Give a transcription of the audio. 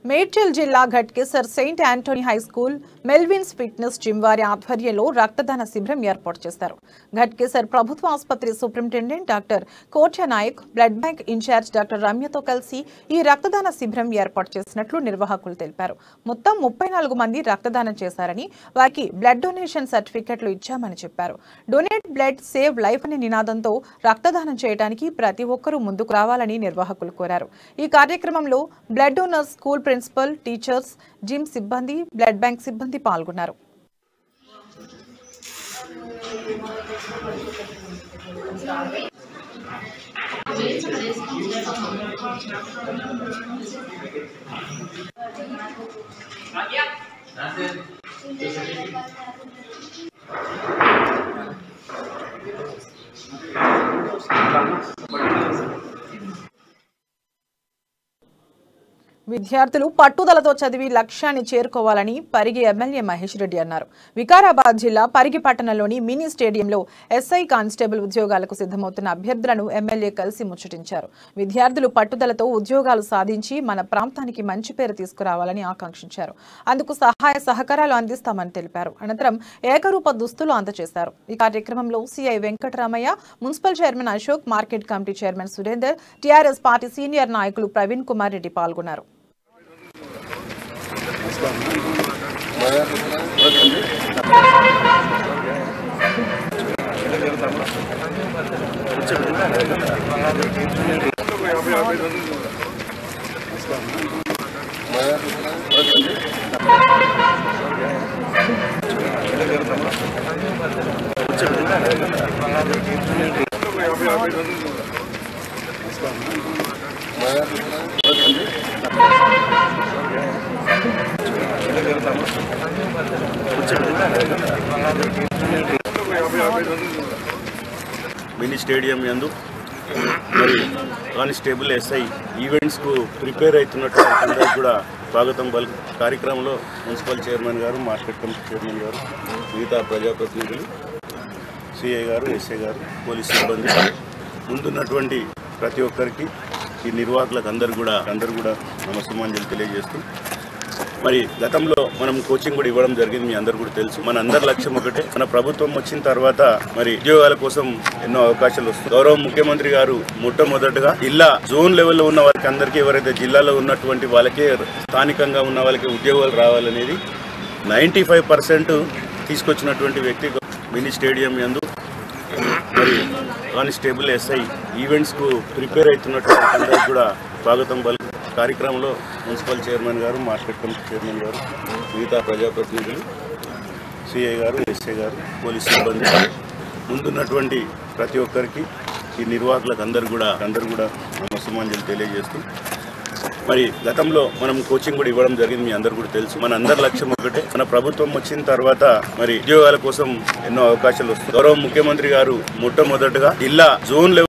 మేడ్చల్ జిల్లా Ghatkesar Saint Antony High School Melvin's Fitness Gym వారి ఆధ్వర్యంలో రక్తదాన శిబిరం ఏర్పాటు చేశారు. ఘట్కేసర్ ప్రభుత్వ ఆసుపత్రి superintendent doctor Kotya Nayak, blood bank incharge doctor రమ్యతో కలిసి ఈ రక్తదాన శిబిరం ఏర్పాటు చేసినట్లు నిర్వాహకులు తెలిపారు. మొత్తం 34 మంది రక్తదానం చేశారని, వారికి బ్లడ్ డొనేషన్ సర్టిఫికెట్లు ఇచ్చామని చెప్పారు. డొనేట్ బ్లడ్ సేవ్ లైఫ్ అనే నినాదంతో రక్తదానం చేయడానికి ప్రతి ఒక్కరూ ముందుకు రావాలని నిర్వాహకులు కోరారు. ఈ కార్యక్రమంలో blood donors, school principal, teachers, gym సిబ్బంది, బ్లడ్ బ్యాంక్ సిబ్బంది పాల్గొన్నారు. విద్యార్థులు పట్టుదలతో చదివి లక్ష్యాన్ని చేరుకోవాలని పరిగి ఎమ్మెల్యే మహేష్ రెడ్డి అన్నారు. వికారాబాద్ జిల్లా పరిగి పట్టణంలోని మినీ స్టేడియంలో ఎస్ఐ కానిస్టేబుల్ ఉద్యోగాలకు సిద్ధమవుతున్న అభ్యర్థులను ఎమ్మెల్యే కలిసి ముచ్చటించారు. విద్యార్థులు పట్టుదలతో ఉద్యోగాలు సాధించి మన ప్రాంతానికి మంచి పేరు తీసుకురావాలని ఆకాంక్షించారు. అందుకు సహాయ సహకారాలు అందిస్తామని తెలిపారు. అనంతరం ఏకరూప దుస్తులు అందజేశారు. ఈ కార్యక్రమంలో CI Venkataramayya, municipal chairman Ashok, market committee chairman Surender, TRS party senior నాయకులు ప్రవీణ్ కుమార్ రెడ్డి పాల్గొన్నారు. మినీ స్టేడియం యందు మరి కానిస్టేబుల్ ఎస్ఐ ఈవెంట్స్కు ప్రిపేర్ అవుతున్నటువంటి అందరికీ కూడా స్వాగతం పలుకు. కార్యక్రమంలో మున్సిపల్ చైర్మన్ గారు, మార్కెట్ కమిటీ చైర్మన్ గారు, మిగతా ప్రజాప్రతినిధులు, సిఐ గారు, ఎస్ఐ గారు, పోలీస్ సిబ్బంది, ముందున్నటువంటి ప్రతి ఒక్కరికి, ఈ నిర్వాహకులకు అందరూ కూడా నమస్కారాలు తెలియజేస్తూ, మరి గతంలో మనం కోచింగ్ కూడా ఇవ్వడం జరిగింది. మీ అందరు కూడా తెలుసు. మన అందరి లక్ష్యం ఒకటే. మన ప్రభుత్వం వచ్చిన తర్వాత మరి ఉద్యోగాల కోసం ఎన్నో అవకాశాలు వస్తాయి. గౌరవ ముఖ్యమంత్రి గారు మొట్టమొదటిగా జిల్లా జోన్ లెవెల్లో ఉన్న వారికి అందరికీ, ఎవరైతే జిల్లాలో ఉన్నటువంటి వాళ్ళకే, స్థానికంగా ఉన్న వాళ్ళకి ఉద్యోగాలు రావాలనేది 95% తీసుకొచ్చినటువంటి వ్యక్తి. మినీ స్టేడియం యందు మరి కానిస్టేబుల్ ఎస్ఐ ఈవెంట్స్కు ప్రిపేర్ అవుతున్నటువంటి అందరికీ కూడా స్వాగతం పలుకు. కార్యక్రమంలో మున్సిపల్ చైర్మన్ గారు, మార్కెట్ కమిటీ చైర్మన్ గారు, మిగతా ప్రజాప్రతినిధులు, సిఐ గారు, ఎస్ఐ గారు, పోలీస్ సిబ్బంది, ముందున్నటువంటి ప్రతి ఒక్కరికి, ఈ నిర్వాహకులకు అందరూ కూడా నమస్కారాలు తెలియజేస్తూ, మరి గతంలో మనం కోచింగ్ కూడా ఇవ్వడం జరిగింది. మీ అందరు కూడా తెలుసు. మన అందరి లక్ష్యం ఒకటే. మన ప్రభుత్వం వచ్చిన తర్వాత మరి ఉద్యోగాల కోసం ఎన్నో అవకాశాలు వస్తాయి. గౌరవ ముఖ్యమంత్రి గారు మొట్టమొదటిగా జిల్లా జోన్